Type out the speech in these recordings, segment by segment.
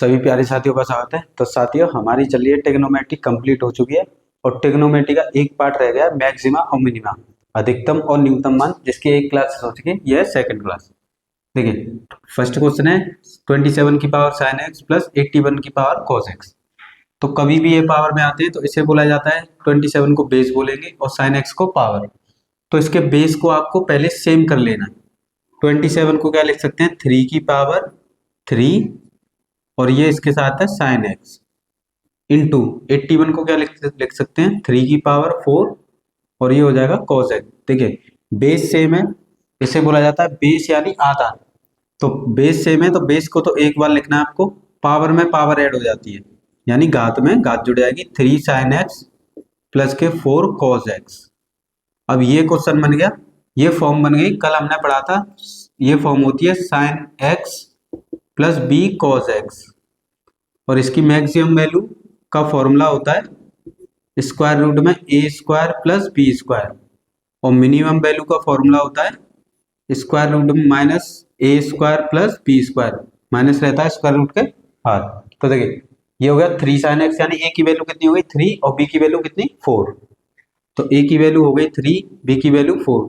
सभी प्यारे साथियों का स्वागत है। तो साथियों, हमारी चलिए ट्रिग्नोमेट्री कंप्लीट हो चुकी है और ट्रिग्नोमेट्री का एक पार्ट रह गया, मैक्सिमा और मिनिमा, अधिकतम और न्यूनतम मान, जिसकी एक क्लास हो चुकी है। यह सेकंड क्लास। देखिए, फर्स्ट क्वेश्चन है 27 की पावर साइन एक्स प्लस 81 की पावर कॉस एक्स। तो कभी भी ये पावर में आते हैं तो इसे बोला जाता है, 27 को बेस बोलेंगे और साइन एक्स को पावर। तो इसके बेस को आपको पहले सेम कर लेना है। 27 को क्या लिख सकते हैं, 3 की पावर 3, और ये इसके साथ है साइन एक्स, इंटू 81 को क्या लिख सकते हैं, 3 की पावर 4, और ये हो जाएगा कॉस एक्स। देखिए, बेस सेम है, इसे बोला जाता है बेस यानी आधा। तो बेस सेम है तो बेस को तो एक बार लिखना है आपको, पावर में पावर ऐड हो जाती है, यानी घात में घात जुड़ जाएगी। 3 साइन एक्स प्लस के 4 कॉस एक्स। अब ये क्वेश्चन बन गया, ये फॉर्म बन गई, कल हमने पढ़ा था, ये फॉर्म होती है sine X plus B cos X, और इसकी मैक्सिमम वैल्यू का फॉर्मूला होता है स्क्वायर रूट में A square plus B square, और मिनिमम वैल्यू का फॉर्मूला होता है स्क्वायर रूट में minus A square plus B square, minus रहता है स्क्वायर रूट के बाहर। तो देखिए, ये हो गया 3 साइन एक्स, यानी ए की वैल्यू कितनी हो गई 3 और बी की वैल्यू कितनी 4। तो ए की वैल्यू हो गई 3, बी की वैल्यू 4।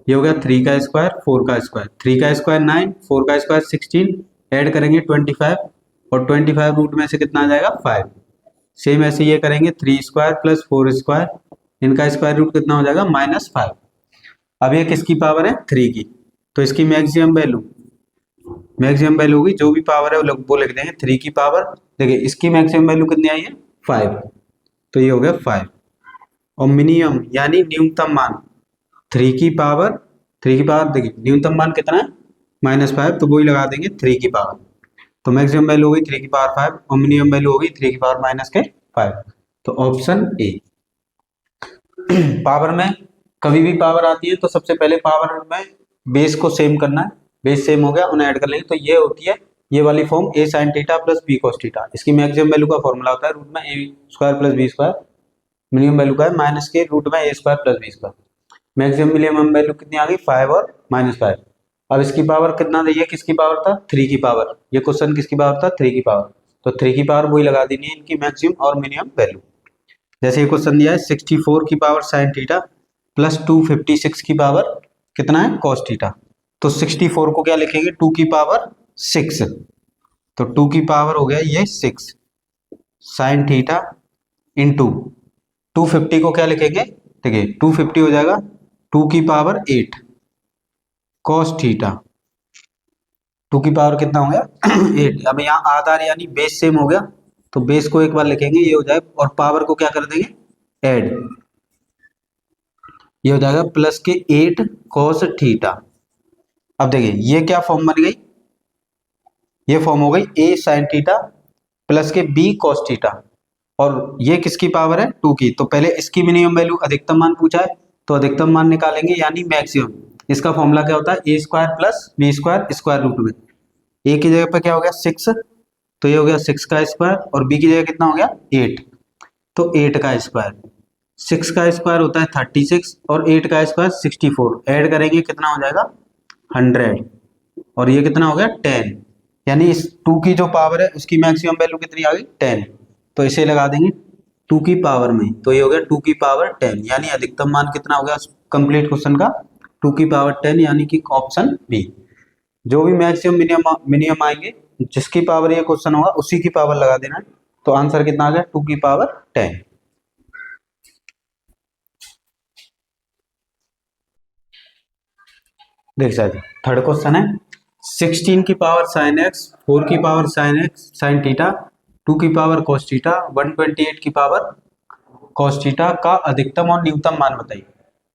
ये हो गया 3 का स्क्वायर 4 का स्क्वायर, 3 का स्क्वायर 9, 4 का स्क्वायर 16, ऐड करेंगे 25, और 25 रूट में से कितना आ जाएगा 5। सेम ऐसे ये करेंगे 3 स्क्वायर प्लस 4 स्क्वायर, इनका स्क्वायर रूट कितना हो जाएगा -5। अब ये किसकी पावर है 3 की, तो इसकी मैक्सिमम वैल्यू होगी, जो भी पावर है वो लिख देंगे 3 की पावर। देखिए, इसकी मैक्सिमम वैल्यू कितनी आई है 5, तो ये हो गया 5। और मिनिमम यानी न्यूनतम मान 3 की पावर देखिए न्यूनतम मान कितना है -5, तो वही लगा देंगे 3 की पावर। तो मैक्सिमम वैल्यू होगी 3 की पावर 5 और मिनिमम वैल्यू होगी 3 की पावर -5। तो ऑप्शन ए। पावर में कभी भी पावर आती है तो सबसे पहले पावर में बेस को सेम करना है, बेस सेम हो गया, उन्हें ऐड कर लेंगे। तो ये होती है ये वाली form A sine theta plus B cos theta. इसकी मैक्सिमम वैल्यू का फॉर्मूला होता है रूट में A square plus B square, minimum value का है माइनस के रूट में A square plus B square. Maximum minimum value कितनी आ गई 5 और -5। अब इसकी पावर कितना दी है, किसकी पावर था 3 की पावर, ये क्वेश्चन किसकी पावर था 3 की पावर, तो 3 की पावर वही लगा देनी है इनकी मैक्सिमम और मिनिमम वैल्यू। जैसे ये क्वेश्चन दिया है 64 की पावर साइन थीटा प्लस 256 की पावर कितना है कॉस थीटा। तो 64 को क्या लिखेंगे 2 की पावर 6, तो 2 की पावर हो गया ये 6 साइन थीटा इंटू 250 को क्या लिखेंगे, देखिए 250 हो जाएगा 2 की पावर 8 कॉस थीटा। 2 की पावर कितना हो गया 8। अब यहाँ आधार यानी बेस सेम हो गया, तो बेस को एक बार लिखेंगे, ये हो जाए, और पावर को क्या कर देंगे ऐड, ये हो जाएगा प्लस के 8 कॉस थीटा। अब देखिए ये क्या फॉर्म बन गई, ये फॉर्म हो गई ए साइन थीटा प्लस के बी कॉस थीटा, और ये किसकी पावर है 2 की। तो पहले इसकी मिनिमम वैल्यू अधिकतम मान पूछा है, तो अधिकतम मान निकालेंगे यानी मैक्सिमम। इसका फॉर्मूला क्या होता है A square plus B square square root में, ए की जगह पर क्या हो गया 6, तो ये हो गया 6 का स्क्वायर, और बी की जगह कितना हो गया 8, तो 8 का स्क्वायर। 6 का स्क्वायर होता है 36 और 8 का स्क्वायर 64, ऐड करेंगे कितना हो जाएगा 100, और ये कितना हो गया 10, यानी इस 2 की जो पावर है उसकी मैक्सिमम वैल्यू कितनी आ गई 10, तो इसे लगा देंगे 2 की पावर में, तो ये हो गया 2 की पावर 10, यानी अधिकतम मान कितना हो गया कंप्लीट क्वेश्चन का 2 की पावर 10, यानी कि ऑप्शन बी। जो भी मैक्सिमम मिनिमम आएंगे, जिसकी पावर ये क्वेश्चन होगा उसी की पावर लगा देना है, तो आंसर कितना आ गया 2 की पावर 10। देख सकते थर्ड क्वेश्चन है 16 की पावर साइन एक्स, 4 की power sine x sine theta, 2 की पावर कॉस थीटा, 128 की पावर कॉस थीटा का अधिकतम और न्यूनतम मान बताइए।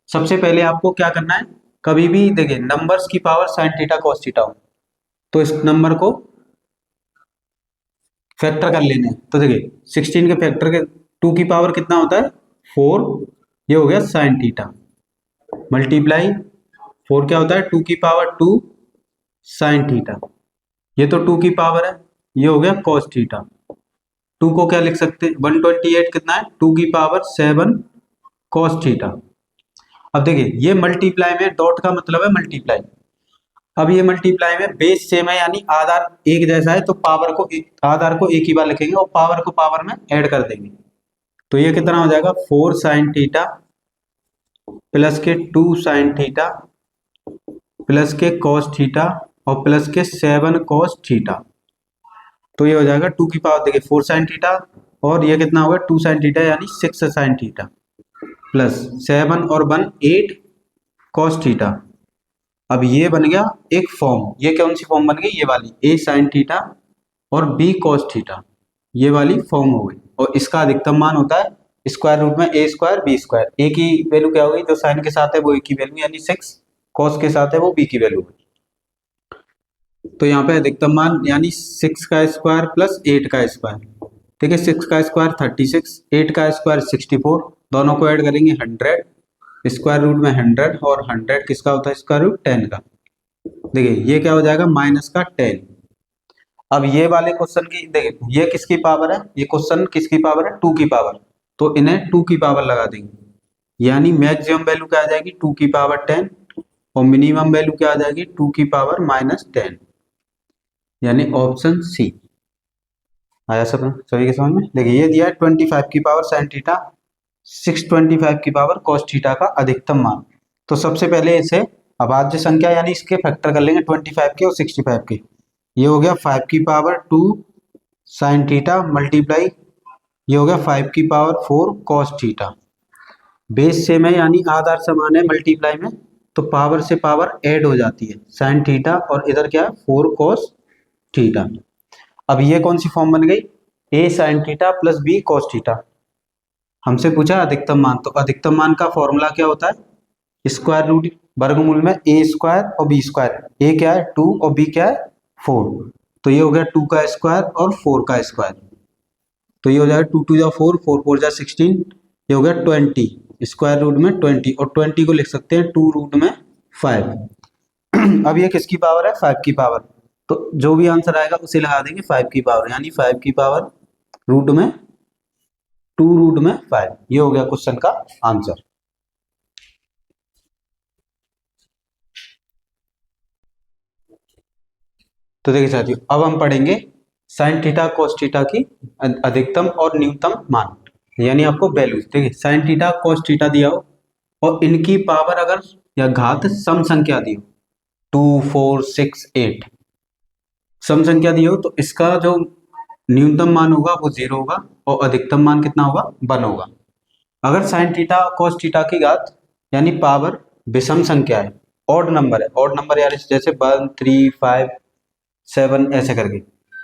सबसे पहले आपको क्या करना है, कभी भी देखिए नंबर्स की power sine theta cos theta हो तो इस नंबर को फैक्टर कर लेने हैं। तो देखिए 16 के फैक्टर के 2 की पावर कितना होता है 4, ये हो गया साइन थीटा, मल्टीप्लाई 4 क्या होता है 2 की पावर 2 साइन थीटा, ये तो 2 की पावर है, ये हो गया कॉस थीटा। 2 को क्या लिख सकते हैं 128 कितना है 2 की पावर 7 कॉस थीटा। अब देखिए ये मल्टीप्लाई में डॉट का मतलब है मल्टीप्लाई, अब ये मल्टीप्लाई में बेस सेम है यानी आधार एक जैसा है, तो पावर को आधार को एक ही बार लिखेंगे और पावर को पावर में ऐड कर देंगे। तो ये कितना हो जाएगा 4 साइन थीटा प्लस के 2 साइन थीटा प्लस के कॉस थीटा और प्लस के 7 कॉस थीटा। तो ये हो जाएगा 2 की पावर देखिए 4 साइन थीटा और ये कितना होगा 2 साइन थीटा यानी 6 साइन थीटा प्लस 7 और 1 8 कॉस थीटा। अब ये बन गया एक फॉर्म, ये कौन सी फॉर्म बन गई, ये वाली a साइन थीटा और b कॉस थीटा, ये वाली फॉर्म हो गई। और इसका अधिकतम मान होता है स्क्वायर रूट में a square b square. a की वैल्यू क्या हो गई, जो साइन के साथ है वो a की वैल्यू यानी 6, कॉस के साथ है वो b की वैल्यू होगी। तो यहाँ पे अधिकतम मान यानी 6 का स्क्वायर प्लस 8 का स्क्वायर, ठीक है 6 का स्क्वायर 36, 8 का स्क्वायर 64, दोनों को ऐड करेंगे 100, स्क्वायर रूट में 100 और 100 किसका होता है स्क्वायर रूट 10 का। देखिए ये क्या हो जाएगा माइनस का 10। अब ये वाले क्वेश्चन की देखिए ये किसकी पावर है, ये क्वेश्चन किसकी पावर है 2 की पावर, तो इन्हें 2 की पावर लगा देंगे यानी मैक्सिमम वैल्यू क्या आ जाएगी 2 की पावर 10 और मिनिमम वैल्यू क्या आ जाएगी 2 की पावर -10 यानी ऑप्शन सी। आया सब सभी के समझ में। देखिए ये दिया है 25 की पावर साइन थीटा 625 की पावर कॉस थीटा का अधिकतम मान। तो सबसे पहले इसे अभाज्य संख्या यानी इसके फैक्टर कर लेंगे 25 के और 65 के। ये हो गया 5 की पावर 2 साइन थीटा मल्टीप्लाई ये हो गया 5 की power 4 cos theta. Base same है यानी आधार समान है मल्टीप्लाई में, तो पावर से पावर ऐड हो जाती है साइन थीटा और इधर क्या है 4 कॉस थीटा। अब ये कौन सी फॉर्म बन गई a sign theta plus b cos theta. हमसे पूछा अधिकतम मान, तो अधिकतम मान का फॉर्मूला क्या होता है स्क्वायर रूट वर्गमूल में a स्क्वायर और b स्क्वायर। a क्या है 2 और b क्या है 4, तो ये हो गया 2 का स्क्वायर और 4 का स्क्वायर। तो ये हो जाएगा 2 2 जा 4 4 4 जा 16, ये हो गया 20 स्क्वायर रूट में 20 और 20 को लिख सकते हैं 2 रूट में 5। अब ये किसकी पावर है 5 की पावर, तो जो भी आंसर आएगा उसे लगा देंगे 5 की पावर यानी 5 की पावर रूट में 2 रूट में 5। ये हो गया क्वेश्चन का आंसर। तो देखिए साथियों अब हम पढ़ेंगे साइन थीटा कोस थीटा की अधिकतम और न्यूनतम मान यानी आपको वैल्यूज। देखिए साइन थीटा कोस थीटा दिया हो और इनकी पावर अगर या घात सम संख्या दी हो 2 4 6 8 सम संख्या दी हो, तो इसका जो न्यूनतम मान होगा वो 0 होगा और अधिकतम मान कितना होगा 1 होगा। अगर साइन थीटा कोस थीटा की घात यानी पावर विषम संख्या है, ऑड नंबर है, ऑड नंबर यानी जैसे 1 3 5 7 ऐसे करके,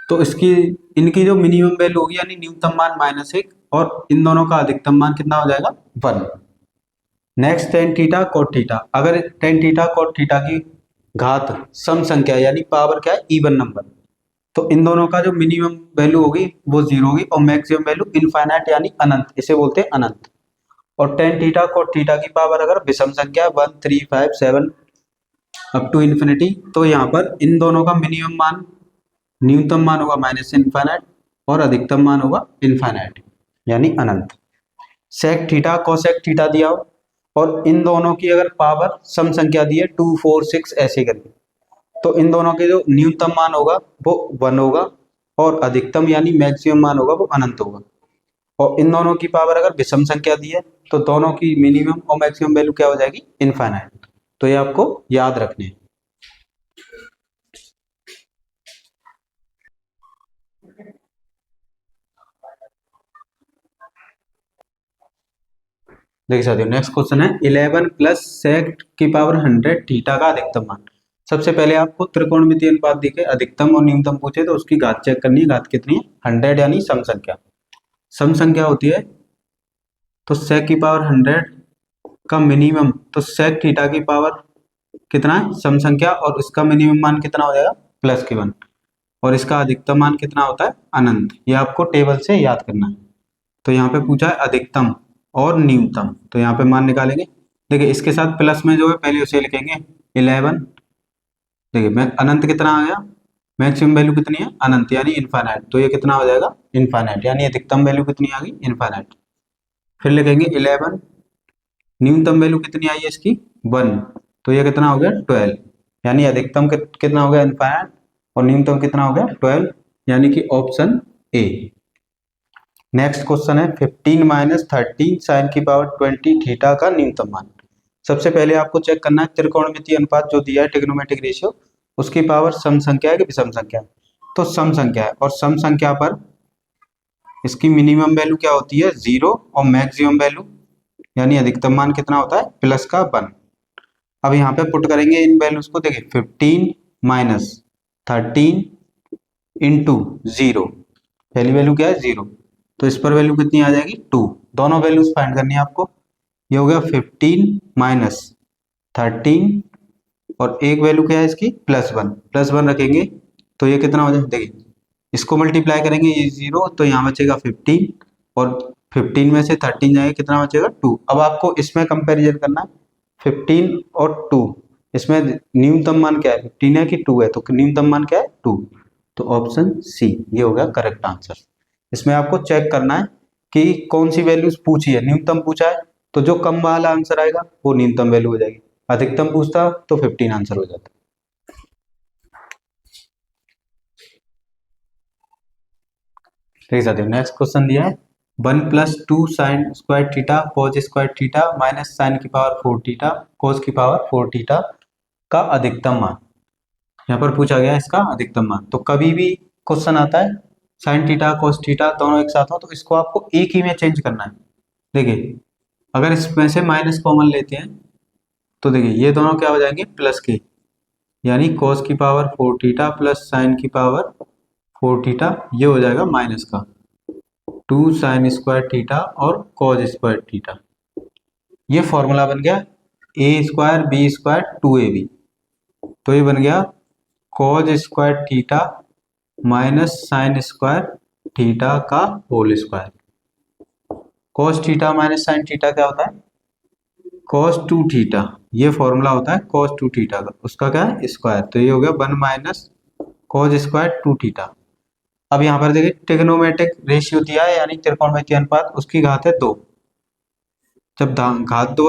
तो इसकी इनकी जो मिनिमम वैल्यू होगी यानी न्यूनतम मान -1 और इन दोनों का अधिकतम मान कितना हो जाएगा 1। Next tan theta cot theta, अगर टेन थीटा कोट थीटा की घात सम संख्या यानी पावर क्या है इवन नंबर, तो इन दोनों का जो मिनिमम वैल्यू होगी वो 0 होगी और मैक्सिमम वैल्यू इनफाइनाइट यानी अनंत, इसे बोलते हैं अनंत। और टेन थीटा कोट थीटा की पावर अगर विषम संख्या 1 3 5 7 अप टू इन्फिनिटी, तो यहाँ पर इन दोनों का मिनिमम मान न्यूनतम मान होगा -इनफाइनाइट और अधिकतम मान होगा इनफाइनाइट यानी अनंत। सेक थीटा कोसेक थीटा दिया हो और इन दोनों की अगर पावर सम संख्या दी है 2 4 6 ऐसे करके, तो इन दोनों के जो न्यूनतम मान होगा वो 1 होगा और अधिकतम यानी मैक्सिमम मान होगा वो अनंत होगा। और इन दोनों की पावर अगर विषम संख्या दी है तो दोनों की मिनिमम और मैक्सिमम वैल्यू क्या हो जाएगी इनफाइनाइट। तो ये आपको याद रखने हैं। देखिए साथियों नेक्स्ट क्वेश्चन है 11 प्लस सेक की पावर 100 थीटा का अधिकतम मान। सबसे पहले आपको त्रिकोणमितीय अनुपात दिखे अधिकतम और न्यूनतम पूछे तो उसकी घात चेक करनी है, घात कितनी है 100 यानी सम संख्या। सम संख्या होती है तो सेक की पावर 100 का मिनिमम, तो सेक थीटा की पावर कितना है सम संख्या और इसका मिनिमम मान कितना हो जाएगा +1 और इसका अधिकतम मान कितना होता है अनंत। ये आपको टेबल से याद करना है। तो यहाँ पे पूछा है अधिकतम और न्यूनतम, तो यहाँ पे मान निकालेंगे। देखिए इसके साथ प्लस में जो है पहले उसे लिखेंगे 11। देखिए मैं अनंत कितना आ गया मैक्सिमम वैल्यू कितनी है अनंत यानी इनफाइनाइट, तो ये कितना हो जाएगा इनफाइनाइट यानी अधिकतम वैल्यू कितनी आ गई इनफाइनाइट। फिर लिखेंगे 11 न्यूनतम वैल्यू कितनी आई है इसकी 1, तो ये कितना हो गया 12 यानी अधिकतम कितना हो गया इनफाइनाइट और न्यूनतम कितना हो गया 12, यानी कि ऑप्शन ए। नेक्स्ट क्वेश्चन है 15 माइनस 13 साइन की पावर 20 थीटा का न्यूनतम मान। सबसे पहले आपको चेक करना है त्रिकोणमितीय अनुपात जो दिया है ट्रिग्नोमेट्रिक रेशियो, उसकी पावर सम संख्या है कि विषम संख्या है। तो सम संख्या है और सम संख्या पर इसकी मिनिमम वैल्यू क्या होती है 0 और मैक्सिमम वैल्यू यानी अधिकतम मान कितना होता है प्लस का 1। अब यहाँ पे पुट करेंगे इन वैल्यूज को, देखिए 15 माइनस 13 इंटू 0, पहली वैल्यू क्या है 0, तो इस पर वैल्यू कितनी आ जाएगी 2। दोनों वैल्यूज फाइंड करनी है आपको। ये हो गया 15 माइनस 13 और एक वैल्यू क्या है इसकी प्लस वन रखेंगे तो ये कितना हो जाएगा, देखिए इसको मल्टीप्लाई करेंगे ये 0 तो यहाँ बचेगा 15 और 15 में से 13 जाएगा कितना बचेगा 2। अब आपको इसमें कंपैरिजन करना है 15 और 2, इसमें न्यूनतम मान क्या है 15 है कि 2 है, तो न्यूनतम मान क्या है 2, तो ऑप्शन सी ये हो गया करेक्ट आंसर। इसमें आपको चेक करना है कि कौन सी वैल्यूज पूछी है, न्यूनतम पूछा है तो जो कम वाला आंसर आएगा वो न्यूनतम वैल्यू हो जाएगी, अधिकतम पूछता तो 15 आंसर हो जाता। ठीक है साथियों, नेक्स्ट क्वेश्चन दिया है 1 plus 2 sine square theta cos square theta minus sine की पावर 4 थीटा कोज की पावर 4 थीटा का अधिकतम मान। यहाँ पर पूछा गया है इसका अधिकतम मान। तो कभी भी क्वेश्चन आता है साइन थीटा कोस थीटा दोनों एक साथ हो तो इसको आपको एक ही में चेंज करना है। देखिए अगर इसमें से माइनस कॉमन लेते हैं तो देखिए ये दोनों क्या हो जाएंगे प्लस के, यानी कोस की पावर 4 थीटा प्लस साइन की पावर 4 थीटा, ये हो जाएगा माइनस का 2 साइन स्क्वायर थीटा और कॉज स्क्वायर थीटा। ये फॉर्मूला बन गया ए स्क्वायर बी स्क्वायर 2ab, तो ये बन गया cos square theta minus sine square theta का whole square. Cos theta minus sine theta क्या होता है कॉस 2 थीटा, ये फॉर्मूला होता है कॉस 2 थीटा का, उसका क्या है स्क्वायर, तो ये हो गया 1 माइनस कॉज स्क्वायर 2 थीटा। अब यहाँ पर देखिए ट्रिग्नोमेट्रिक रेशियो दिया है यानी त्रिकोणमितीय अनुपात, उसकी घात है 2। जब घात 2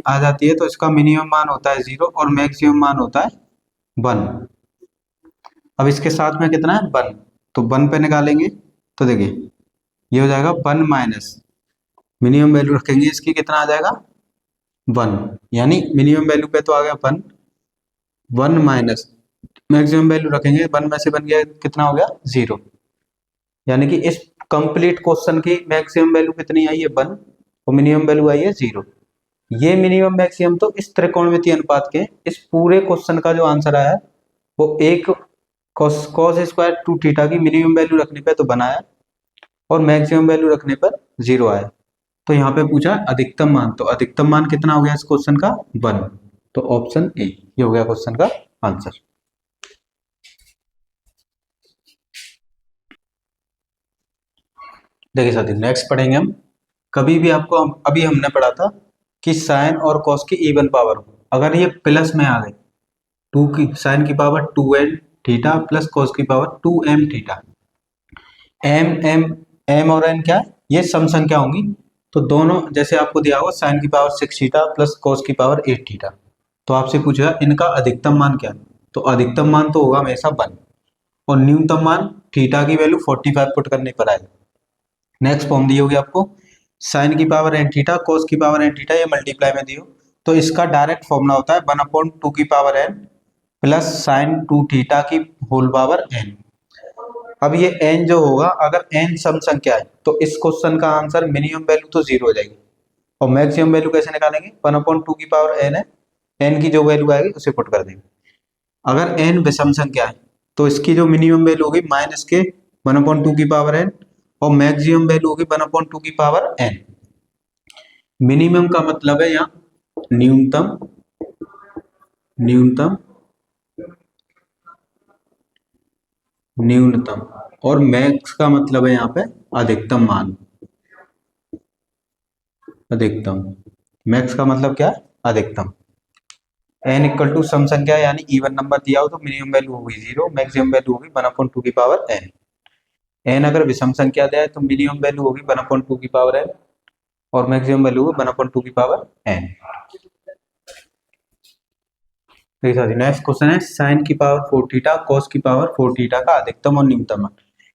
आ जाती है तो इसका मिनिमम मान होता है 0 और मैक्सिमम मान होता है 1। अब इसके साथ में कितना है 1, तो 1 पे निकालेंगे तो देखिए ये हो जाएगा 1 माइनस मिनिमम वैल्यू रखेंगे इसकी कितना आ जाएगा 1, यानी मिनिमम वैल्यू पे तो आ गया 1, 1 माइनस मैक्सिमम वैल्यू रखेंगे 1 में से बन गया कितना हो गया 0, यानी कि इस कंप्लीट क्वेश्चन की मैक्सिमम वैल्यू कितनी आई है 1 और मिनिमम वैल्यू आई है 0। ये मिनिमम मैक्सिमम तो इस त्रिकोणमितीय अनुपात के इस पूरे क्वेश्चन का जो आंसर आया है वो एक cos स्क्वायर 2 थीटा की मिनिमम वैल्यू रखने पे तो बनाया और मैक्सिमम वैल्यू रखने पर 0 आया। तो यहाँ पे पूछा अधिकतम मान, तो अधिकतम मान कितना हो गया इस क्वेश्चन का 1, तो ऑप्शन ए ये हो गया क्वेश्चन का आंसर। देखिए साथियों नेक्स्ट पढ़ेंगे हम, कभी भी आपको अभी हमने पढ़ा था कि साइन और कॉस की इवन पावर हो, अगर ये प्लस में आ गए 2 की साइन की power 2n theta plus cos की पावर 2m थीटा, m और n क्या है ये सम संख्या होंगी, तो दोनों जैसे आपको दिया होगा साइन की पावर 6 थीटा प्लस कॉस की पावर 8 थीटा, तो आपसे पूछेगा इनका अधिकतम मान क्या है, तो अधिकतम मान तो होगा हमेशा 1 और न्यूनतम मान थीटा की वैल्यू 45 पुट करने पर आएगा। नेक्स्ट फॉर्म दी होगी आपको साइन की पावर n थीटा कॉस की पावर n थीटा, ये मल्टीप्लाई में दी हो तो इसका डायरेक्ट फॉर्मूला होता है 1/2 की power n plus sign 2 theta की होल पावर n। अब ये n जो होगा अगर n सम संख्या है तो इस क्वेश्चन का आंसर मिनिमम वैल्यू तो 0 हो जाएगी और मैक्सिमम वैल्यू कैसे निकालेंगे 1/2 की पावर n है, n की जो वैल्यू आएगी उसे पुट कर देंगे। अगर n विषम संख्या है तो इसकी जो मिनिमम वैल्यू होगी माइनस के 1/2 की पावर n और मैक्सिमम वैल्यू होगी 1/2 की पावर n। मिनिमम का मतलब है यहाँ न्यूनतम, न्यूनतम, न्यूनतम और मैक्स का मतलब है यहाँ पे अधिकतम मान, अधिकतम। मैक्स का मतलब क्या है अधिकतम। n इक्वल टू सम संख्या यानी इवन नंबर दिया हो तो मिनिमम वैल्यू होगी 0, मैक्सिमम वैल्यू होगी 1/2 की पावर n। n अगर विषम संख्या दिया है तो मिनिमम वैल्यू होगी 1/2 की पावर n और मैक्सिमम वैल्यू होगी 1/2 की पावर n। देखिए साथियों नेक्स्ट क्वेश्चन है साइन की पावर 4 थीटा कॉस की पावर 4 थीटा का अधिकतम और न्यूनतम मान।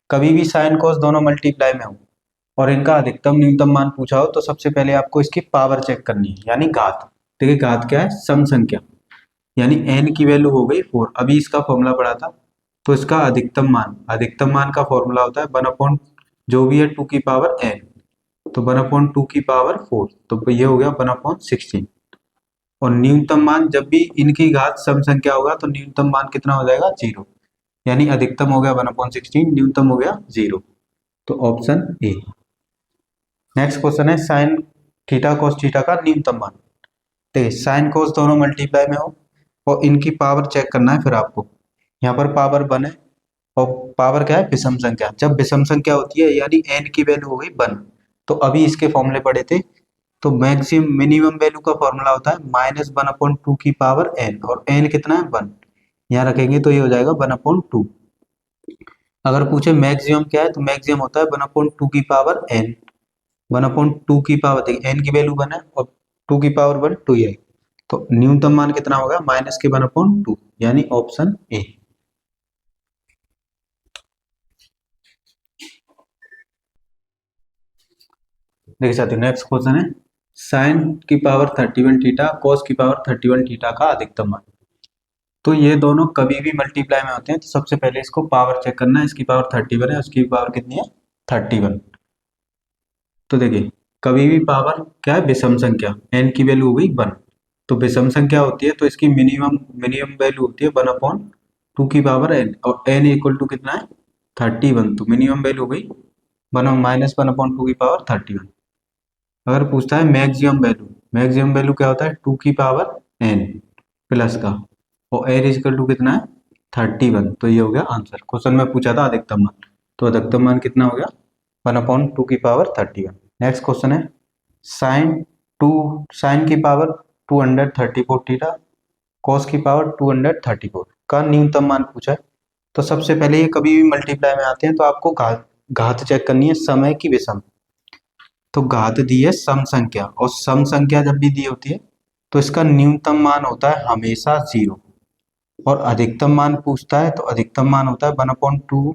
कभी भी साइन कॉस दोनों मल्टीप्लाई में हो और इनका अधिकतम न्यूनतम मान पूछा हो तो सबसे पहले आपको इसकी पावर चेक करनी है यानी घात। देखिए घात क्या है, सम संख्या, यानी n की वैल्यू हो गई 4। अभी इसका फॉर्मूला पढ़ा था तो इसका अधिकतम मान का फॉर्मूला होता है 1 जो भी है 2 की पावर n, तो 1/2 की पावर 4, तो ये हो गया 1/16। और न्यूनतम मान जब भी इनकी घात सम संख्या होगा तो न्यूनतम मान कितना हो जाएगा 0, यानी अधिकतम हो गया 1/16, न्यूनतम हो गया 0, तो ऑप्शन ए। नेक्स्ट क्वेश्चन है साइन थीटा कॉस थीटा का न्यूनतम मान। देखिए साइन कॉस दोनों मल्टीप्लाई में हो और इनकी पावर चेक करना है। फिर आपको यहाँ पर पावर 1 है और पावर क्या है, विषम संख्या। जब विषम संख्या होती है यानी n की वैल्यू हो गई 1, तो अभी इसके फॉर्मूले पढ़े थे, तो मैक्सिमम मिनिमम वैल्यू का फॉर्मूला होता है -1/2 की पावर n, और n कितना है 1, यहाँ रखेंगे तो ये हो जाएगा 1/2। अगर पूछे मैक्सिमम क्या है तो मैक्सिमम होता है 1/2 की पावर n, 1/2 की पावर, देखिए n की वैल्यू 1 है और 2 की पावर 1 2 ही है, तो न्यूनतम मान कितना होगा माइनस के 1/2, यानी ऑप्शन ए। देखिए साथियों नेक्स्ट क्वेश्चन है साइन की पावर 31 थीटा कॉस की पावर 31 थीटा का अधिकतम मान। तो ये दोनों कभी भी मल्टीप्लाई में होते हैं, तो सबसे पहले इसको पावर चेक करना है। इसकी पावर 31 है, उसकी पावर कितनी है 31। तो देखिए कभी भी पावर क्या है, विषम संख्या, n की वैल्यू हो गई 1, तो विषम संख्या होती है तो इसकी मिनिमम वैल्यू होती है 1/2 की पावर n, और n इक्वल टू कितना है 31, तो मिनिमम वैल्यू हो गई -1/2 की पावर 31। अगर पूछता है मैक्सिमम वैल्यू क्या होता है 2 की पावर n प्लस का, और n इक्वल टू कितना है 31, तो ये हो गया आंसर। क्वेश्चन में पूछा था अधिकतम मान, तो अधिकतम मान कितना हो गया 1/2 की पावर 31। नेक्स्ट क्वेश्चन है साइन की पावर 234 थीटा कॉस की पावर 234 का न्यूनतम मान पूछा है। तो सबसे पहले ये कभी भी मल्टीप्लाई में आते हैं तो आपको घात चेक करनी है, समय की विषम। तो घात दी है सम संख्या, और सम संख्या जब भी दी होती है तो इसका न्यूनतम मान होता है हमेशा 0, और अधिकतम मान पूछता है तो अधिकतम मान होता है 1/2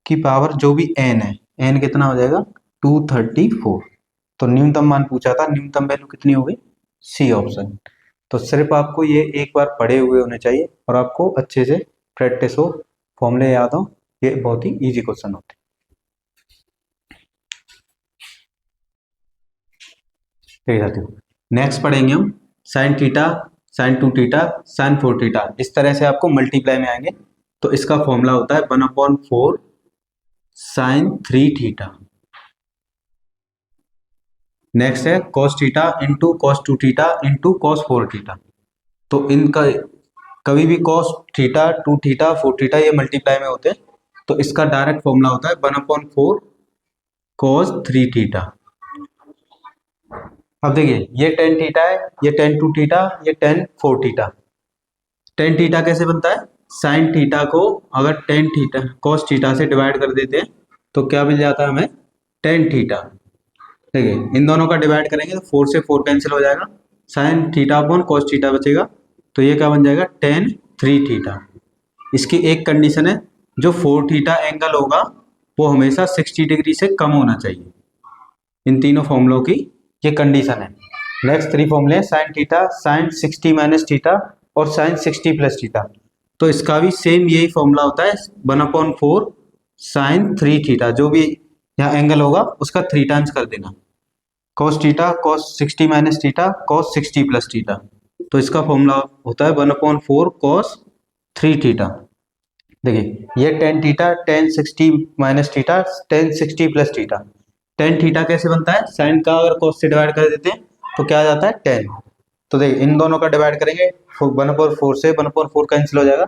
की पावर जो भी n है, n कितना हो जाएगा 234। तो न्यूनतम मान पूछा था, न्यूनतम वैल्यू कितनी हो गई सी ऑप्शन। तो सिर्फ आपको ये एक बार पढ़े हुए होने चाहिए और आपको अच्छे से प्रैक्टिस हो, फॉर्मूले याद हो, ये बहुत ही इजी क्वेश्चन होते हैं। ठीक है, नेक्स्ट पढ़ेंगे हम sine theta, sine 2 theta, sine 4 theta. इस तरह से आपको मल्टीप्लाई में आएंगे तो इसका फॉर्मूला होता है 1/4 साइन 3 थीटा। नेक्स्ट है cos theta into cos 2 theta into cos 4 theta. तो इनका कभी भी cos थीटा 2 थीटा 4 थीटा ये मल्टीप्लाई में होते हैं, तो इसका डायरेक्ट फॉर्मूला होता है 1/4 cos 3 थीटा। अब देखिए ये tan थीटा है, ये tan 2 थीटा, ये tan 4 थीटा। tan थीटा कैसे बनता है, साइन थीटा को अगर tan थीटा cos थीटा से डिवाइड कर देते हैं तो क्या मिल जाता है हमें tan थीटा। देखिए इन दोनों का डिवाइड करेंगे तो 4 से 4 कैंसिल हो जाएगा, sine theta upon cos theta बचेगा, तो ये क्या बन जाएगा tan 3 थीटा। इसकी एक कंडीशन है, जो 4 थीटा एंगल होगा वो हमेशा 60 डिग्री से कम होना चाहिए। इन तीनों फॉर्मूलों की ये कंडीशन है। नेक्स्ट 3 फॉर्मूले हैं sine theta, sine 60 minus theta और साइन 60 प्लस थीटा। तो इसका भी सेम यही फॉर्मूला होता है 1/4 साइन 3 थीटा, जो भी यहाँ एंगल होगा उसका 3 टाइम्स कर देना, cos theta cos 60 minus theta cos 60 plus theta. तो इसका फॉर्मूला होता है 1/4 cos 3 थीटा। देखिए ये tan theta tan 60 minus theta tan 60 plus theta. tan theta कैसे बनता है, साइन का अगर cos से डिवाइड कर देते हैं तो क्या आ जाता है tan। तो देखिए इन दोनों का डिवाइड करेंगे 1/4 से 1/4 कैंसिल हो जाएगा,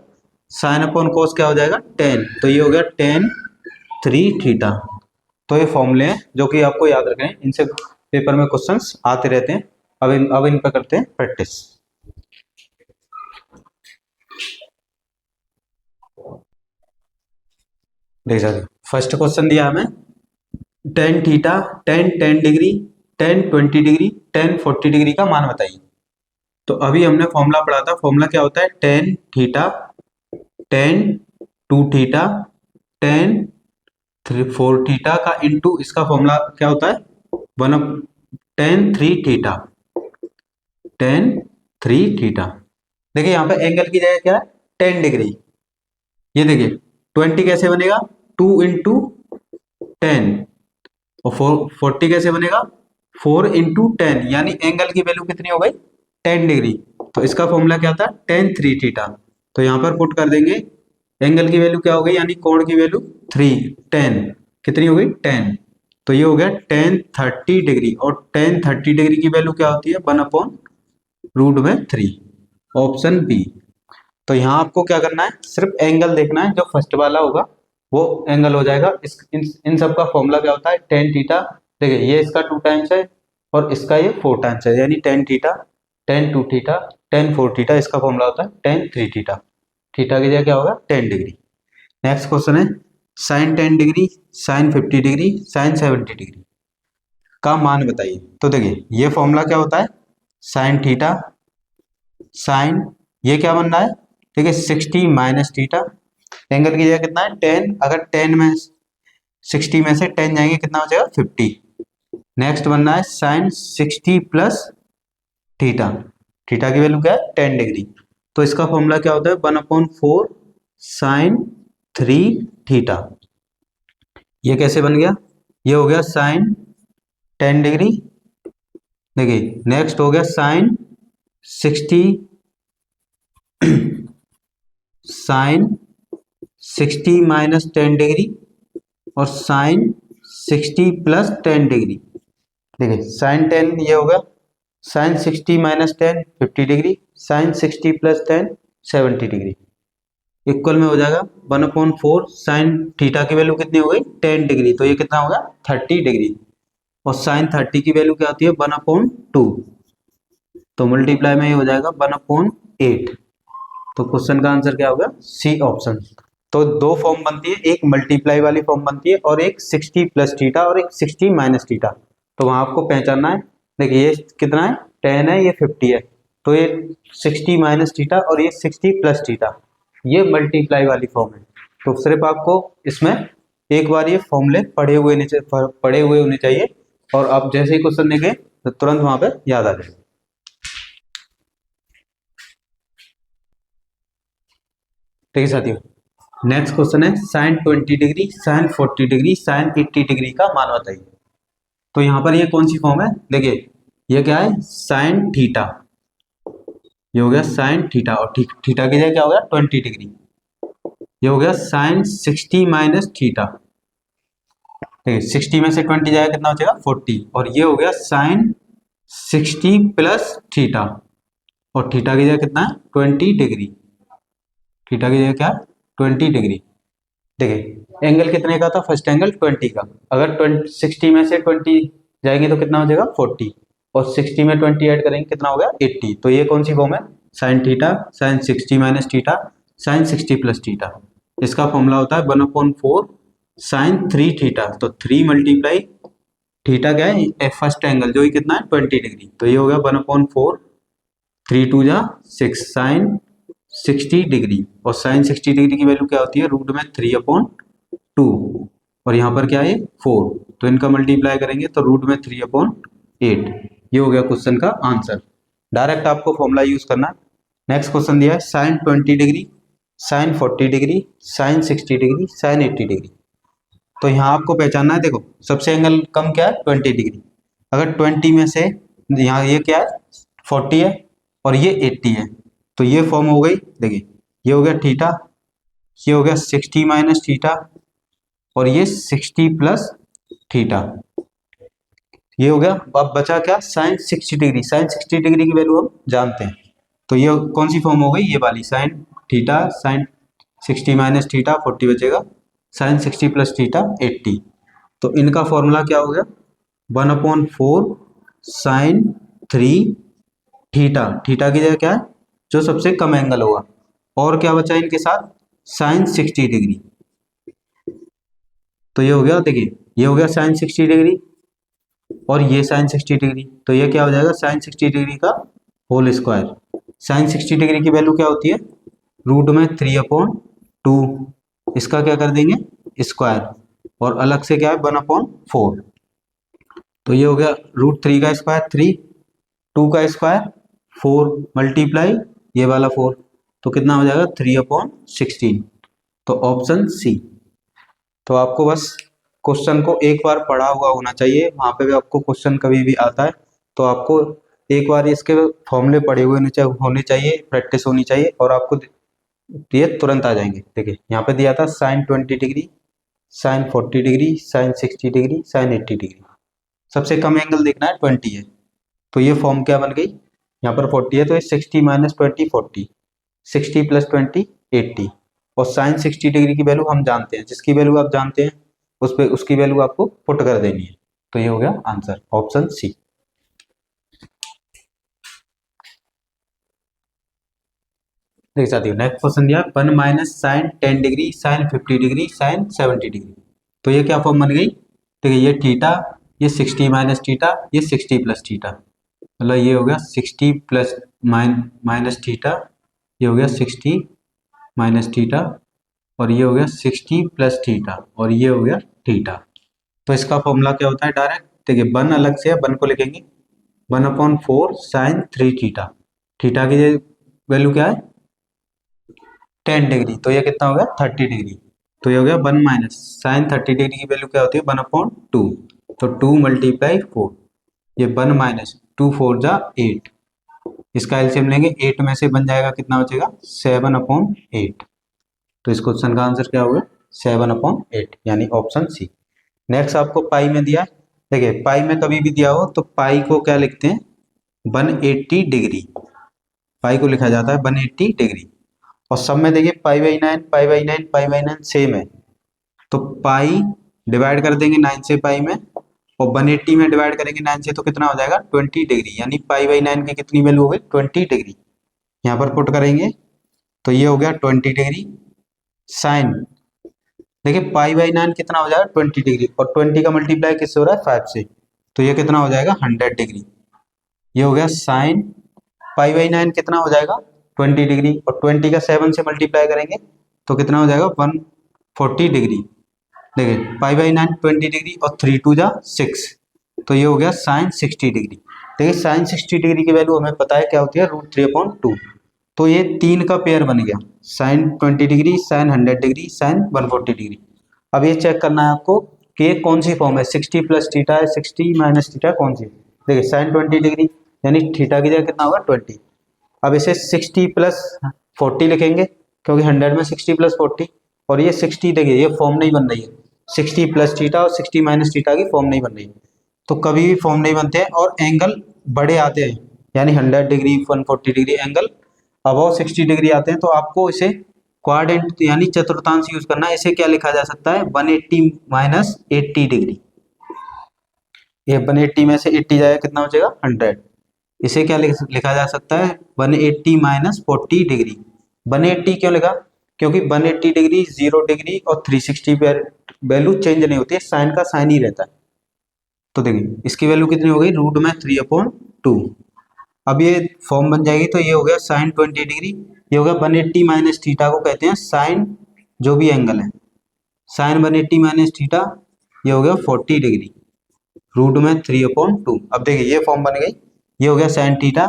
साइन अपॉन cos क्या हो जाएगा tan, तो ये हो गया tan 3 थीटा। तो ये फॉर्मूले हैं जो कि आपको याद रखने हैं, इनसे पेपर में क्वेश्चंस आते रहते हैं। अब इन पर करते हैं प्रैक्टिस। देख सकते फर्स्ट क्वेश्चन दिया हमें tan theta tan 10 degree tan 20 degree tan 40 degree का मान बताइए। तो अभी हमने फॉर्मूला पढ़ा था, फॉर्मूला क्या होता है, tan theta, tan two theta, tan three four theta का इंटू इसका फॉर्मूला क्या होता है, one up tan three theta, tan three theta. देखिए यहाँ पे एंगल की जगह क्या है, 10 डिग्री। ये देखिए 20 कैसे बनेगा, 2 into 10, और 40 कैसे बनेगा, 4 into 10, यानी एंगल की वैल्यू कितनी हो गई, 10 डिग्री। तो इसका फॉर्मूला क्या था, टेन थ्री थीटा। तो यहाँ पर पुट कर देंगे, एंगल की वैल्यू क्या हो गई, यानी कोण की वैल्यू 10 कितनी हो गई, 10। तो ये हो गया 10 30 डिग्री, और 10 30 डिग्री की वैल्यू क्या होती है, 1/√3, ऑप्शन बी। तो यहाँ आपको क्या करना है, सिर्फ एंगल देखना है, जो फर्स्ट वाला होगा वो एंगल हो जाएगा। इन सब का फॉर्मूला क्या होता है, टेन थीटा। देखिए ये इसका 2 टाइम्स है और इसका ये 4 टाइम्स है, यानी tan theta, tan two theta, tan four theta. इसका फॉर्मूला होता है टेन थ्री थीटा। थीटा की जगह क्या होगा, 10 डिग्री। नेक्स्ट क्वेश्चन है, sine 10 degree, sine 50 degree, sine 70 degree का मान बताइए। तो देखिए ये फॉर्मूला क्या होता है, साइन थीटा, साइन, ये क्या बन रहा है, ठीक है 60 - थीटा। एंगल की जगह कितना है, 10, अगर 10 में 60 में से 10 जाएंगे कितना हो जाएगा, 50। नेक्स्ट बनना है साइन 60 + थीटा। थीटा की वैल्यू क्या है, 10 डिग्री। तो इसका फॉर्मूला क्या होता है, 1/4 साइन 3 थीटा। ये कैसे बन गया, ये हो गया साइन 10 डिग्री। देखिए नेक्स्ट हो गया साइन 60, साइन 60 - 10 डिग्री, और साइन 60 + 10 डिग्री। देखिए साइन 10 ये हो गया, sine 60 - 10 50 degree, sine 60 + 10 70 degree. Equal में हो जाएगा 1/4 साइन थीटा की वैल्यू कितनी हो गई, 10 डिग्री, तो ये कितना होगा, 30 डिग्री। और साइन 30 की वैल्यू क्या होती है, 1/2, तो मल्टीप्लाई में ये हो जाएगा 1/8। तो क्वेश्चन का आंसर क्या होगा, सी ऑप्शन। तो दो फॉर्म बनती है, एक मल्टीप्लाई वाली फॉर्म बनती है और एक 60 + थीटा और एक 60 - थीटा। तो वहां आपको पहचानना है। देखिए ये कितना है, 10 है, ये 50 है, तो ये 60 - थीटा और ये 60 + थीटा, ये मल्टीप्लाई वाली फॉर्म है। तो सिर्फ आपको इसमें एक बार ये फॉर्मूले पढ़े हुए होने चाहिए, और आप जैसे ही क्वेश्चन देखें तो तुरंत वहां पे याद आ जाए। ठीक है साथियों, नेक्स्ट क्वेश्चन है, sine 20 degree, sine 40 degree, sine 80 degree का मान बताइए। तो यहाँ पर ये कौन सी फॉर्म है, देखिए ये क्या है, साइन थीटा, ये हो गया साइन थीटा, और थीटा की जगह क्या हो गया, 20 डिग्री। ये हो गया साइन 60 - थीटा। ठीक है 60 में से 20 जाएगा कितना बचेगा, 40, और ये हो गया साइन 60 + थीटा, और थीटा की जगह कितना है, 20 डिग्री। थीटा की जगह क्या है, 20 डिग्री। देखिए एंगल कितने का था, फर्स्ट एंगल 20 का, अगर 60 में से 20 जाएंगे तो कितना हो जाएगा, 40, और 60 में 20 ऐड करेंगे कितना हो गया, 80। तो ये कौन सी फॉर्म है, sine theta, sine 60 - theta, sine 60 + theta. इसका फॉर्मूला होता है 1/4 साइन 3 थीटा। तो 3 × थीटा क्या है, फर्स्ट एंगल जो ही कितना है, 20 डिग्री। तो ये हो गया 1/4, 3 × 2 = 6 साइन 60 डिग्री, और साइन 60 डिग्री की वैल्यू क्या होती है, √3/2, और यहाँ पर क्या है, 4। तो इनका मल्टीप्लाई करेंगे तो √3/8। ये हो गया क्वेश्चन का आंसर। डायरेक्ट आपको फॉर्मूला यूज करना है। नेक्स्ट क्वेश्चन दिया है, sine 20 degree, sine 40 degree, sine 60 degree, sine 80 degree. तो यहाँ आपको पहचानना है, देखो सबसे एंगल कम क्या है, 20 डिग्री। अगर 20 में से यहाँ ये क्या है, 40 है, और ये 80 है, तो ये फॉर्म हो गई। देखिए ये हो गया थीटा, ये हो गया 60 - थीटा, और ये 60 + थीटा। ये हो गया, अब बचा क्या, साइन 60 डिग्री। साइन 60 डिग्री की वैल्यू हम जानते हैं, तो ये कौन सी फॉर्म हो गई, ये वाली, साइन थीटा, साइन 60 - थीटा 40 बचेगा, साइन 60 + थीटा 80। तो इनका फॉर्मूला क्या हो गया, 1/4 साइन 3 थीटा। थीटा की जगह क्या है, जो सबसे कम एंगल होगा, और क्या बचा इनके साथ, साइन 60 डिग्री। तो ये हो गया, देखिए ये हो गया साइन 60 डिग्री, और ये साइन 60 डिग्री, तो ये क्या हो जाएगा, साइन 60 डिग्री का होल स्क्वायर। साइन 60 डिग्री की वैल्यू क्या होती है, रूट में 3/2, इसका क्या कर देंगे स्क्वायर, और अलग से क्या है 1/4। तो ये हो गया √3 का स्क्वायर 3, 2 का स्क्वायर 4 मल्टीप्लाई ये वाला 4, तो कितना हो जाएगा 3/16। तो ऑप्शन सी। तो आपको बस क्वेश्चन को एक बार पढ़ा हुआ होना चाहिए, वहाँ पे भी आपको क्वेश्चन कभी भी आता है तो आपको एक बार इसके फॉर्मूले पढ़े हुए होने चाहिए, प्रैक्टिस होनी चाहिए, और आपको ये तुरंत आ जाएंगे। देखिए यहाँ पे दिया था sine 20 degree, sine 40 degree, sine 60 degree, sine 80 degree. सबसे कम एंगल देखना है 20 है, तो ये फॉर्म क्या बन गई, यहाँ पर 40 है तो ये 60 - 20 40, 60 + 20 80, और साइन 60 डिग्री की वैल्यू हम जानते हैं, जिसकी वैल्यू आप जानते हैं उस पे उसकी वैल्यू आपको पुट कर देनी है। तो ये हो गया आंसर ऑप्शन सी। देख साथियों नेक्स्ट क्वेश्चन दिया 1 - sine 10 degree, sine 50 degree, sine 70 degree. तो ये क्या फॉर्म बन गई, देखिए ये थीटा, ये 60 - थीटा, ये 60 + थीटा, मतलब ये हो गया 60 प्लस माइनस थीटा, ये हो गया 60 - थीटा, और ये हो गया 60 + थीटा, और ये हो गया थीटा। तो इसका फॉर्मूला क्या होता है डायरेक्ट, देखिए 1 अलग से है, 1 को लिखेंगे 1/4 साइन 3 थीटा, थीटा की वैल्यू क्या है 10 डिग्री, तो ये कितना हो गया 30 डिग्री। तो ये हो गया 1 माइनस साइन 30 डिग्री की वैल्यू क्या होती है 1/2, तो 2 × 4, ये 1 माइनस 2 4 जा 8, इसका एलसीएम लेंगे 8 में से बन जाएगा कितना बचेगा 7/8। तो इस क्वेश्चन का आंसर क्या होगा 7/8, यानी ऑप्शन सी। नेक्स्ट आपको पाई में दिया है, देखिए पाई में कभी भी दिया हो तो पाई को क्या लिखते हैं 180 डिग्री, पाई को लिखा जाता है 180 डिग्री, और सब में देखिए π/9 π/9 π/9 सेम है, तो पाई डिवाइड कर देंगे 9 से पाई में, और 180 में डिवाइड करेंगे 9 से तो कितना हो जाएगा 20 डिग्री, यानी π/9 की कितनी वैल्यू हो गई 20 डिग्री। यहाँ पर पुट करेंगे तो ये हो गया 20 डिग्री साइन, देखिए π/9 कितना हो जाएगा 20 डिग्री, और 20 का मल्टीप्लाई किससे हो रहा है 5 से, तो ये कितना हो जाएगा 100 डिग्री। ये हो गया साइन π/9 कितना हो जाएगा 20 डिग्री, और 20 का 7 से मल्टीप्लाई करेंगे तो कितना हो जाएगा 140 डिग्री। देखिए π/9 20 डिग्री, और 3 2 जा 6, तो ये हो गया साइन 60 डिग्री। देखिए साइन 60 डिग्री की वैल्यू हमें पता है क्या होती है √3/2, तो ये 3 का पेयर बन गया, sine 20 degree, sine 100 degree, sine 140 degree. अब ये चेक करना है आपको कि ये कौन सी फॉर्म है, 60 + थीटा है 60 - थीटा कौन सी है। देखिए साइन 20 डिग्री यानी थीटा की जगह कितना होगा 20, अब इसे 60 + 40 लिखेंगे क्योंकि 100 में 60 + 40, और ये 60 देखिए ये फॉर्म नहीं बन रही है, 60 + थीटा और 60 - थीटा की फॉर्म नहीं बन रही है, तो कभी भी फॉर्म नहीं बनते हैं, और एंगल बड़े आते हैं, यानी 100 degree 140 degree angle above 60 degree आते हैं, तो आपको इसे क्वाड्रेंट यानी चतुर्थांश यूज करना है। इसे क्या लिखा जा सकता है 180 - 80 डिग्री, ये 180 में से 80 जाएगा कितना बचेगा 100, इसे क्या लिखा जा सकता है 180 - 40 डिग्री। 180 क्यों लिखा, क्योंकि 180 डिग्री 0 डिग्री और 360 पे वैल्यू चेंज नहीं होती है, साइन का साइन ही रहता है। तो देखिए इसकी वैल्यू कितनी हो गई √3/2। अब ये फॉर्म बन जाएगी, तो ये हो गया साइन 20 डिग्री, ये हो गया 180 - थीटा को कहते हैं साइन, जो भी एंगल है साइन 180 - थीटा, ये हो गया 40 डिग्री, √3/2। अब देखिए ये फॉर्म बन गई, ये हो गया साइन थीटा,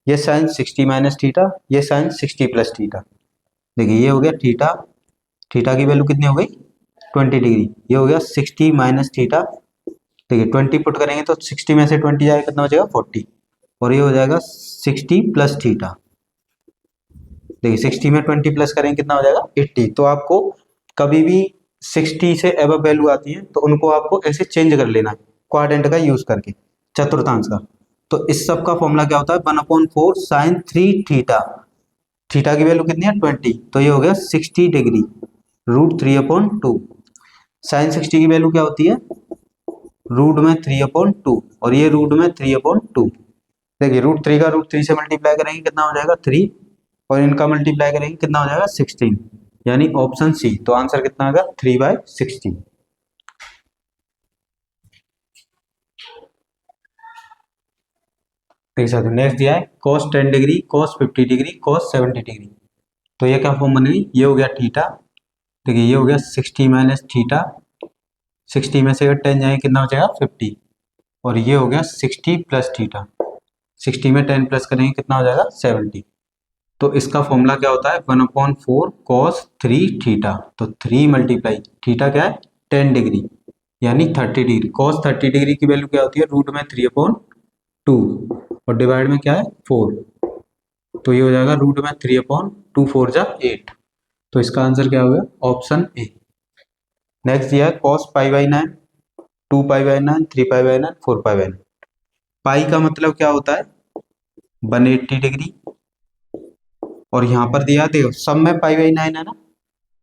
ये साइन 60 - थीटा, ये साइन 60 + थीटा। देखिए ये हो गया थीटा, थीटा की वैल्यू कितनी हो गई 20 डिग्री, ये हो गया 60 - थीटा, देखिए 20 पुट करेंगे तो 60 में से 20 जाएगा कितना हो जाएगा 40, और ये हो जाएगा 60 + थीटा। देखिए 60 में 20 प्लस करेंगे कितना हो जाएगा 80। तो आपको कभी भी 60 से एबव वैल्यू आती है तो उनको आपको ऐसे चेंज कर लेना है क्वाड्रेंट का यूज करके, चतुर्थांश का। तो इस सब का फॉर्मूला क्या होता है 1/4 साइन 3 थीटा, थीटा की वैल्यू कितनी है 20, तो ये हो गया 60 डिग्री √3/2। साइन 60 की वैल्यू क्या होती है √3/2, और ये √3/2। देखिए √3 का √3 से मल्टीप्लाई करेंगे कितना हो जाएगा 3, और इनका मल्टीप्लाई करेंगे कितना हो जाएगा 16, यानी ऑप्शन सी। तो आंसर कितना होगा 3/16। देख सकते हो। नेक्स्ट दिया है cos 10 degree, cos 50 degree, cos 70 degree. तो ये क्या फॉर्म बनेगी, ये हो गया थीटा, देखिए ये हो गया 60 माइनस थीटा, 60 में से अगर 10 जाएंगे कितना बचेगा 50, और ये हो गया 60 प्लस थीटा, 60 में 10 प्लस करेंगे कितना हो जाएगा 70। तो इसका फॉर्मूला क्या होता है 1/4 cos 3 थीटा। तो 3 मल्टीप्लाई थीटा क्या है 10 डिग्री यानी 30 डिग्री, cos 30 डिग्री की वैल्यू क्या होती है रूट में 3/2 और डिवाइड में क्या है 4, तो ये हो जाएगा रूट में 3/2, 4 जा 8। तो इसका आंसर क्या होगा ऑप्शन ए। नेक्स्ट दिया है cos π/9, 2π/9, 3π/9, 4π/9। पाई का मतलब क्या होता है 180 डिग्री, और यहाँ पर दिया देखो सब में π/9 है ना,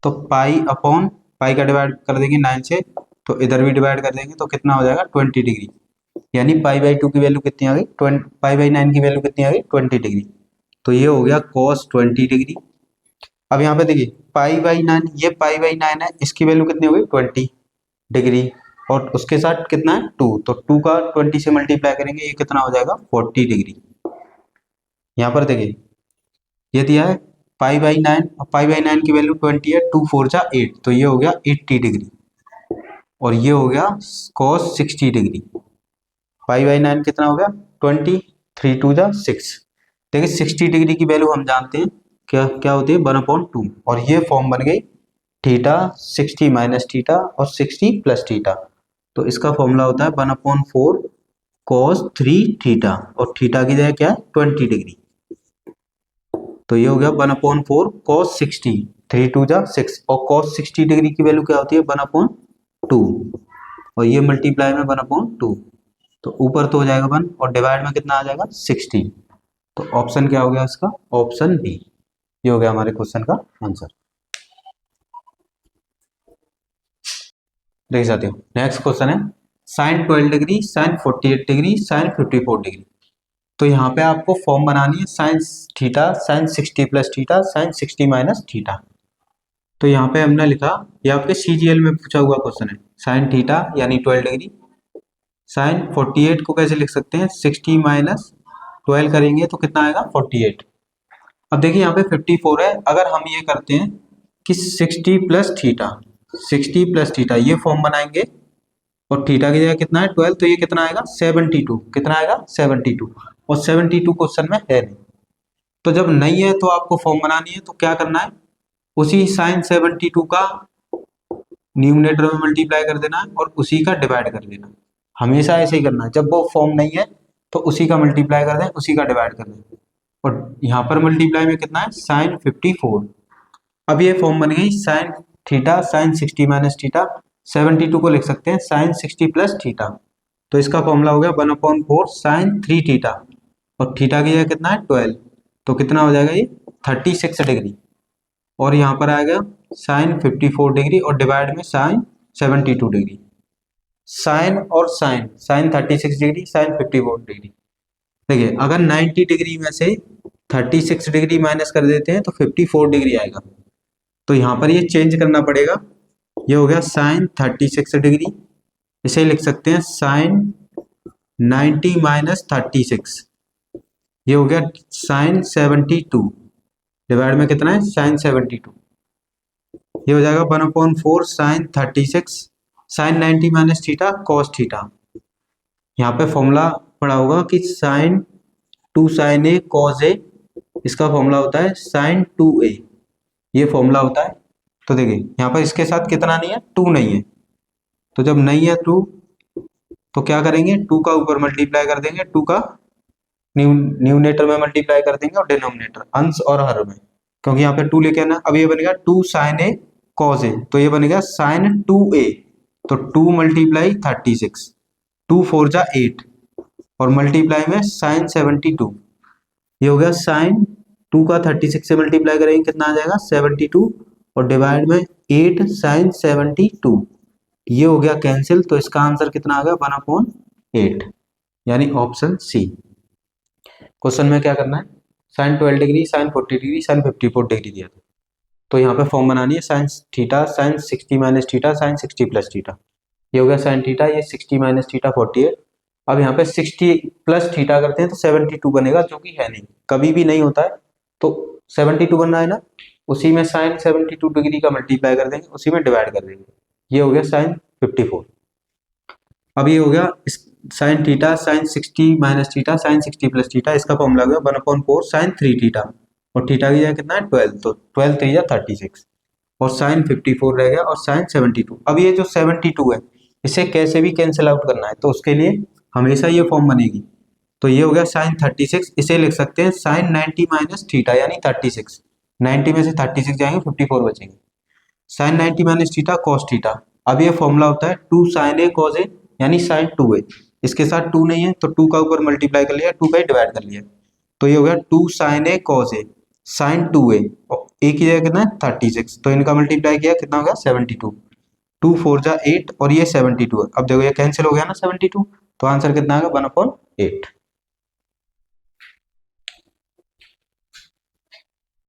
तो पाई अपॉन पाई का डिवाइड कर देंगे 9 से, तो इधर भी डिवाइड कर देंगे तो कितना हो जाएगा 20 डिग्री, यानी π/2 की वैल्यू कितनी आ गई, π/9 की वैल्यू कितनी आ गई 20 डिग्री। तो ये हो गया cos 20 डिग्री। अब यहाँ पे देखिए π/9, ये π/9 है, इसकी वैल्यू कितनी हो गई 20 डिग्री, और उसके साथ कितना है 2, तो 2 का 20 से मल्टीप्लाई करेंगे ये कितना हो जाएगा 40 डिग्री। यहाँ पर देखिए ये दिया है π/9, और π/9 की वैल्यू 20 है, 2 4 जा 8, तो ये हो गया 80 डिग्री, और ये हो गया cos 60 डिग्री। π/9 कितना हो गया 20, 3 2 जा 6। देखिए 60 डिग्री की वैल्यू हम जानते हैं क्या क्या होती है 1/2, और ये फॉर्म बन गई थीटा 60 माइनस थीटा और 60 प्लस थीटा। तो इसका फॉर्मूला होता है 1/4 cos 3 थीटा, और थीटा की जगह क्या है 20 डिग्री। तो ये हो गया 1/4 cos 60, 3 2 जा 6, और cos 60 डिग्री की वैल्यू क्या होती है 1/2, और ये मल्टीप्लाई में 1/2, तो ऊपर तो हो जाएगा 1 और डिवाइड में कितना आ जाएगा 60। तो ऑप्शन क्या हो गया इसका ऑप्शन बी, ये हो गया हमारे क्वेश्चन का आंसर। देख सकते हो। नेक्स्ट क्वेश्चन है sin 12 degree, sin 48 degree, sin 54 degree. तो यहाँ पे आपको फॉर्म बनानी है sin theta, sin 60 plus theta, sin 60 minus theta. तो यहाँ पे हमने लिखा, ये आपके CGL में पूछा हुआ क्वेश्चन है, sin थीटा यानी 12 डिग्री, sin 48 को कैसे लिख सकते हैं 60 माइनस 12 करेंगे तो कितना आएगा 48। अब देखिए यहाँ पे 54 है, अगर हम ये करते हैं कि 60 प्लस थीटा, 60 प्लस थीटा ये फॉर्म बनाएंगे, और थीटा की जगह कितना है 12, तो ये कितना आएगा 72, कितना आएगा 72, और 72 क्वेश्चन में है नहीं। तो जब नहीं है तो आपको फॉर्म बनानी है, तो क्या करना है उसी साइन 72 का न्यूमरेटर में मल्टीप्लाई कर देना है और उसी का डिवाइड कर देना, हमेशा ऐसे ही करना है। जब वो फॉर्म नहीं है तो उसी का मल्टीप्लाई कर दें, उसी का डिवाइड कर दें, और यहाँ पर मल्टीप्लाई में कितना है साइन 54। अब ये फॉर्म बन गई sign theta sine 60 minus theta, 72 को लिख सकते हैं साइन 60 प्लस थीटा। तो इसका फॉर्मूला हो गया 1/4 साइन 3 थीटा, और थीटा की जगह कितना है 12, तो कितना हो जाएगा ये 36 डिग्री, और यहाँ पर आएगा साइन 54 डिग्री और डिवाइड में साइन 72 डिग्री। साइन और sine, sine 36 degree sine 54 degree. देखिए अगर 90 डिग्री में से 36 डिग्री माइनस कर देते हैं तो 54 डिग्री आएगा, तो यहाँ पर ये चेंज करना पड़ेगा। ये हो गया साइन 36 डिग्री, इसे लिख सकते हैं साइन 90 माइनस 36, ये हो गया साइन 72, डिवाइड में कितना है साइन 72, ये हो जाएगा 1/4 sine 36 sine 90 minus theta cos theta. यहाँ पे फॉर्मूला पड़ा होगा कि sine 2 sine A cos A, इसका फॉर्मूला होता है साइन 2a, ये फॉर्मूला होता है। तो देखिए यहाँ पर इसके साथ कितना नहीं है 2 नहीं है, तो जब नहीं है 2 तो क्या करेंगे 2 का ऊपर मल्टीप्लाई कर देंगे, 2 का न्यूमरेटर में मल्टीप्लाई कर देंगे और डिनोमिनेटर अंश और हर में, क्योंकि यहाँ पे 2 लेके आना। अब ये बनेगा 2 साइन ए कॉस ए, तो ये बनेगा साइन 2a, तो 2 मल्टीप्लाई 36, 2 4 जा 8, और मल्टीप्लाई में साइन 72, ये हो गया साइन 2 का 36 से मल्टीप्लाई करेंगे कितना आ जाएगा 72, और डिवाइड में 8 साइन 72, ये हो गया कैंसिल। तो इसका आंसर कितना आ गया 1/8, यानी ऑप्शन सी। क्वेश्चन में क्या करना है sine 12 degree sine 40 degree sine 54 degree दिया था, तो यहाँ पे फॉर्म बनानी है sine theta sine 60 minus theta sine 60 plus theta. ये हो गया साइन थीटा, ये 60 माइनस थीटा 48, अब यहाँ पे 60 प्लस थीटा करते हैं तो 72 बनेगा, जो कि है नहीं, कभी भी नहीं होता है। तो 72 बनना है ना, उसी में साइन 72 डिग्री का मल्टीप्लाई कर देंगे, उसी में डिवाइड कर देंगे। ये हो गया साइन 54। अब ये हो गया sign theta sine 60 minus theta sine 60 plus theta, इसका फॉर्मूला हो गया 1/4 साइन 3 थीटा, और थीटा की जगह कितना है 12, तो 12 3 36, और साइन 54 रह गया, और साइन 72। अब ये जो 72 है इसे कैसे भी कैंसिल आउट करना है, तो उसके लिए हमेशा ये फॉर्म बनेगी। तो ये हो गया साइन 36, इसे लिख सकते हैं साइन 90 माइनस थीटा यानी 36, 90 में से 36 जाएंगे 54 बचेंगे, sine 90 minus theta cos theta. अब ये फॉर्मूला होता है 2 साइन ए कॉस ए यानी साइन 2a, इसके साथ 2 नहीं है तो 2 का ऊपर मल्टीप्लाई कर लिया, 2 बाई डिवाइड कर लिया, तो ये हो गया 2 sine A cos A sign 2a, और ए की जगह कितना है 36, तो इनका मल्टीप्लाई किया कितना हो गया 72, 2 4 जा 8, और ये 72 है। अब देखो ये कैंसिल हो गया ना 72, तो आंसर कितना आएगा 1/8।